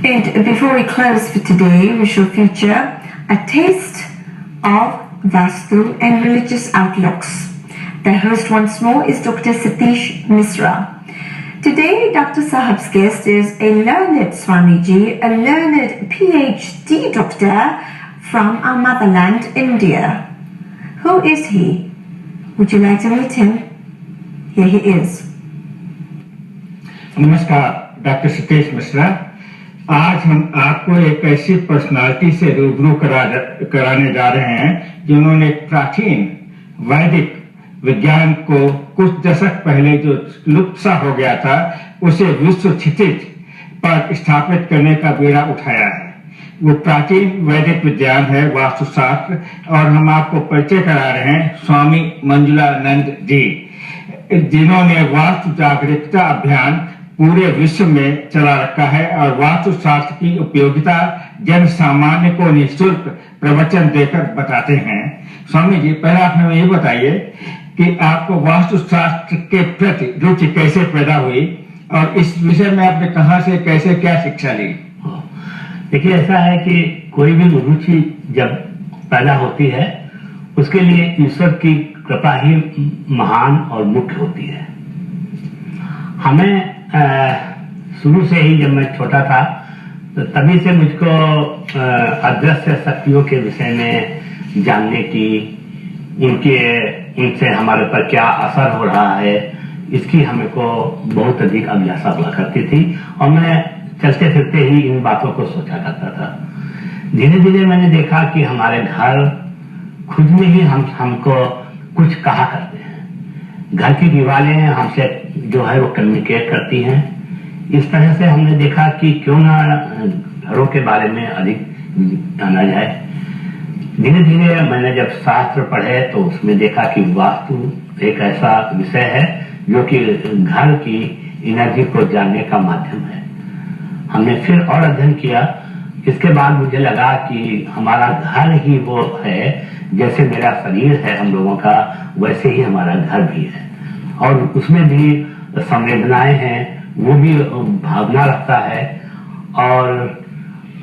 And before we close for today, we shall feature a taste of Vastu and religious outlooks. The host once more is Dr. Satish Misra. Today, Dr. Sahab's guest is a learned Swamiji, a learned PhD doctor from our motherland, India. Who is he? Would you like to meet him? Here he is. नमस्कार, doctor Satish Mishra. आज हम आपको एक ऐसी personality से रूबरू कराने जा रहे हैं जिन्होंने प्राचीन वैदिक विज्ञान को कुछ दशक पहले जो लुप्त सा हो गया था उसे विश्व क्षितिज पर स्थापित करने का बीड़ा उठाया है। वो प्राचीन वैदिक विज्ञान है वास्तुशास्त्र, और हम आपको परिचय करा रहे हैं स्वामी मंजुलानंद जी, जिन्होंने वास्तु जागरूकता अभियान पूरे विश्व में चला रखा है और वास्तुशास्त्र की उपयोगिता जन सामान्य को निःशुल्क प्रवचन देकर बताते हैं। स्वामी जी, पहले आप हमें ये बताइए कि आपको वास्तुशास्त्र के प्रति रुचि कैसे पैदा हुई और इस विषय में आपने कहां से कैसे क्या शिक्षा ली? देखिए, ऐसा है कि कोई भी रुचि जब पैदा होती है उसके लिए ईश्वर की कृपा ही महान और मुख्य होती है। हमें शुरू से ही, जब मैं छोटा था तो तभी से मुझको अदृश्य शक्तियों के विषय में जानने की, उनसे हमारे पर क्या असर हो रहा है, इसकी हमें को बहुत अधिक अभिलाषा हुआ करती थी और मैं चलते फिरते ही इन बातों को सोचा करता था। धीरे धीरे मैंने देखा कि हमारे घर खुद में ही हमको कुछ कहा करते हैं। घर की दीवारें हमसे जो है वो कम्युनिकेट करती हैं। इस तरह से हमने देखा कि क्यों ना घरों के बारे में अधिक जाना जाए। धीरे धीरे मैंने जब शास्त्र पढ़े तो उसमें देखा कि वास्तु एक ऐसा विषय है जो कि घर की एनर्जी को जानने का माध्यम है। हमने फिर और अध्ययन किया। इसके बाद मुझे लगा कि हमारा घर ही वो है, जैसे मेरा शरीर है हम लोगों का, वैसे ही हमारा घर भी है और उसमें भी संवेदनाएं हैं, वो भी भावना रखता है और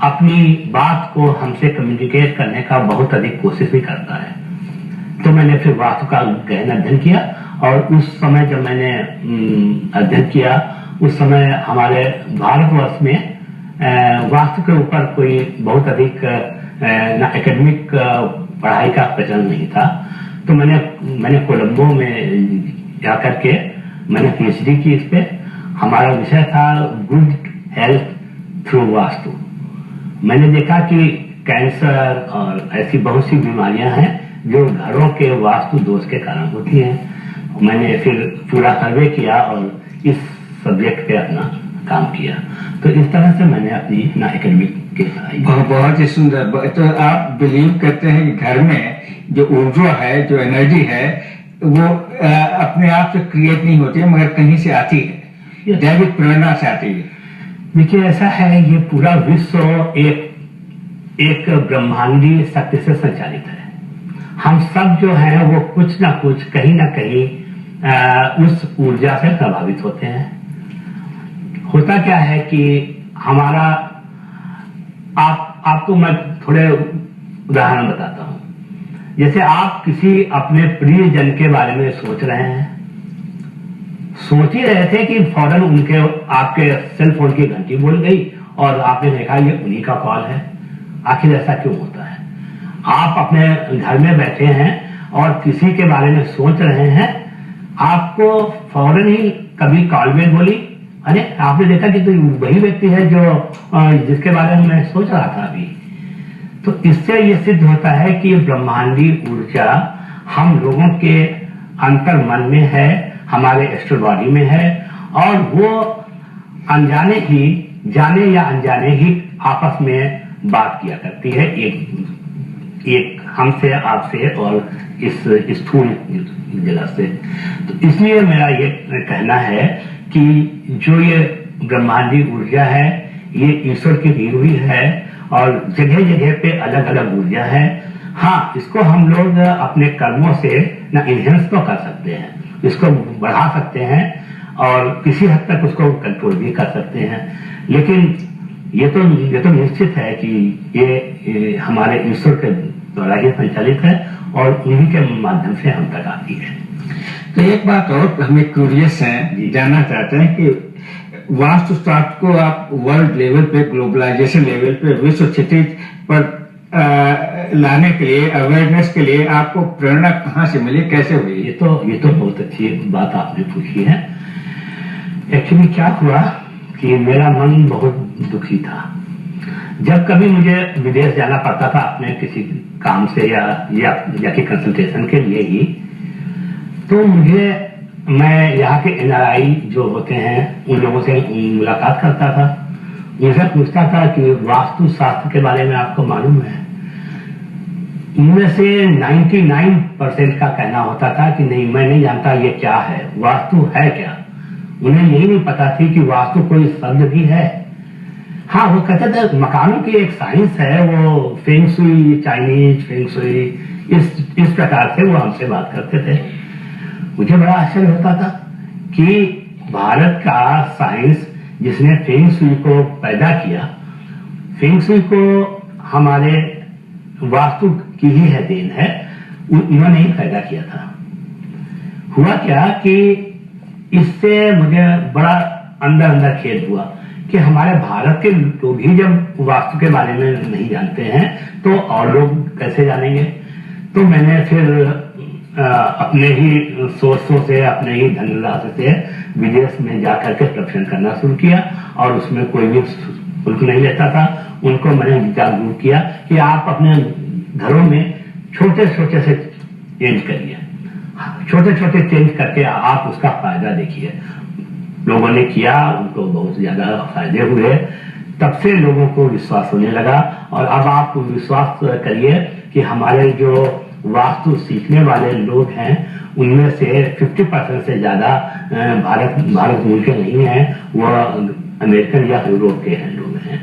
अपनी बात को हमसे कम्युनिकेट करने का बहुत अधिक कोशिश भी करता है। तो मैंने फिर वास्तु का गहन अध्ययन किया और उस समय जब मैंने अध्ययन किया उस समय हमारे भारतवर्ष में वास्तु के ऊपर कोई बहुत अधिक एकेडमिक पढ़ाई का प्रचलन नहीं था। तो मैंने कोलंबो में जाकर के मैंने पीएचडी की इस पे। हमारा विषय था गुड हेल्थ थ्रू वास्तु। मैंने देखा कि कैंसर और ऐसी बहुत सी बीमारियां हैं जो घरों के वास्तु दोष के कारण होती हैं। मैंने फिर पूरा सर्वे किया और इस सब्जेक्ट पे अपना काम किया। तो इस तरह से मैंने अपनी एकेडमिक की पढ़ाई। बहुत ही सुंदर। तो आप बिलीव करते हैं कि घर में जो ऊर्जा है, जो एनर्जी है, वो अपने आप से क्रिएट नहीं होती है मगर कहीं से आती है, दैविक प्रेरणा से आती है? देखिए, ऐसा है, ये पूरा विश्व एक ब्रह्मांडीय शक्ति से संचालित है। हम सब जो हैं वो कुछ ना कुछ कहीं ना कहीं उस ऊर्जा से प्रभावित होते हैं। होता क्या है कि हमारा आपको मैं थोड़े उदाहरण बताता हूं। जैसे आप किसी अपने प्रियजन के बारे में सोच रहे हैं, सोच ही रहे थे कि फौरन आपके सेल फोन की घंटी बोल गई और आपने देखा ये उन्हीं का कॉल है। आखिर ऐसा क्यों होता है? आप अपने घर में बैठे हैं और किसी के बारे में सोच रहे हैं, आपको फौरन ही कभी कॉल में बोली, अरे आपने देखा कि तो वही व्यक्ति है जो जिसके बारे में मैं सोच रहा था अभी। तो इससे ये सिद्ध होता है कि ब्रह्मांडी ऊर्जा हम लोगों के अंतर मन में है, हमारे एस्ट्रल बॉडी में है और वो अनजाने ही, जाने या अनजाने ही आपस में बात किया करती है, एक हमसे, आपसे और इस स्थूल जगत से। तो इसलिए मेरा ये कहना है कि जो ये ब्रह्मांडी ऊर्जा है ये ईश्वर की दी हुई है और जगह जगह पे अलग अलग ऊर्जा है। हाँ, इसको हम लोग अपने कर्मों से ना इनहेंस तो कर सकते हैं, इसको बढ़ा सकते हैं और किसी हद तक उसको कंट्रोल भी कर सकते हैं, लेकिन ये तो निश्चित है कि ये हमारे ईश्वर के द्वारा ही संचालित है और उन्हीं के माध्यम से हम तक आती है। तो एक बात और हमें क्यूरियस है, जानना चाहते हैं कि वास्तुशास्त्र को आप वर्ल्ड लेवल पे, ग्लोबलाइजेशन लेवल पे, विश्व क्षितिज पर लाने के लिए, अवेयरनेस के लिए आपको प्रेरणा कहाँ से मिली, कैसे हुई? ये तो बहुत अच्छी बात आपने पूछी है। एक्चुअली क्या हुआ कि मेरा मन बहुत दुखी था। जब कभी मुझे विदेश जाना पड़ता था अपने किसी काम से या कि कंसल्टेशन के लिए ही, तो मैं यहाँ के NRI जो होते हैं उन लोगों से मुलाकात करता था, उनसे पूछता था कि वास्तु शास्त्र के बारे में आपको मालूम है? इनमें से 99% का कहना होता था कि नहीं, मैं नहीं जानता ये क्या है, वास्तु है क्या। उन्हें यही नहीं पता थी कि वास्तु कोई शब्द भी है। हाँ, वो कहते थे मकानों की एक साइंस है, वो feng shui, Chinese feng shui, इस प्रकार से वो हमसे बात करते थे। मुझे बड़ा आश्चर्य होता था कि भारत का साइंस जिसने फेंग शुई को पैदा किया, फेंग शुई को हमारे वास्तु की ही है देन है, उन्होंने ही पैदा किया था। हुआ क्या कि इससे मुझे बड़ा अंदर खेद हुआ कि हमारे भारत के लोग ही जब वास्तु के बारे में नहीं जानते हैं तो और लोग कैसे जानेंगे। तो मैंने फिर अपने ही सोर्सों से, अपने ही धनराशि से विदेश में जाकर के प्रदर्शन करना शुरू किया और उसमें कोई भी शुल्क नहीं लेता था। उनको मैंने जागरूक किया कि आप अपने घरों में छोटे छोटे से चेंज करिए, छोटे छोटे चेंज करके आप उसका फायदा देखिए। लोगों ने किया, उनको बहुत ज्यादा फायदे हुए। तब से लोगों को विश्वास होने लगा और अब आप विश्वास करिए कि हमारे जो वास्तु सीखने वाले लोग हैं उनमें से 50% से ज्यादा भारत मूल के नहीं है, वह अमेरिकन या यूरोप के हैं लोग हैं।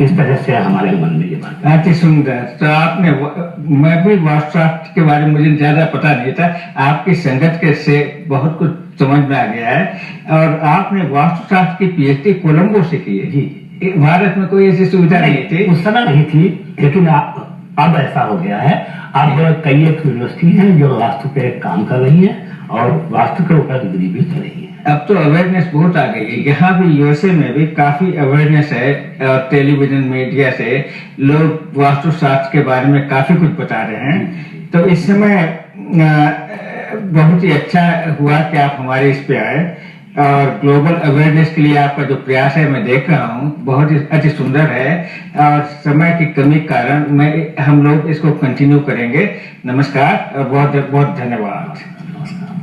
इस तरह से हमारे मन में ये बात। अति सुंदर। तो आपने, मैं भी वास्तुशास्त्र के बारे में मुझे ज्यादा पता नहीं था, आपकी संगत के से बहुत कुछ समझ में आ गया है। और आपने वास्तुशास्त्र की PhD कोलंबो से की है जी। भारत में कोई ऐसी सुविधा नहीं थी उस समय, नहीं थी, लेकिन अब ऐसा हो गया है। अब कई एक यूनिवर्सिटी हैं जो वास्तु पे काम कर रही है और वास्तु के ऊपर डिग्री भी कर रही है। अब तो अवेयरनेस बहुत आ गई है, यहाँ भी USA में भी काफी अवेयरनेस है। टेलीविजन मीडिया से लोग वास्तुशास्त्र के बारे में काफी कुछ बता रहे हैं। तो इस समय बहुत ही अच्छा हुआ कि आप हमारे इस पे आए और ग्लोबल अवेयरनेस के लिए आपका जो प्रयास है मैं देख रहा हूँ, बहुत ही अति सुंदर है। और समय की कमी के कारण हम लोग इसको कंटिन्यू करेंगे। नमस्कार और बहुत बहुत धन्यवाद। नमस्कार।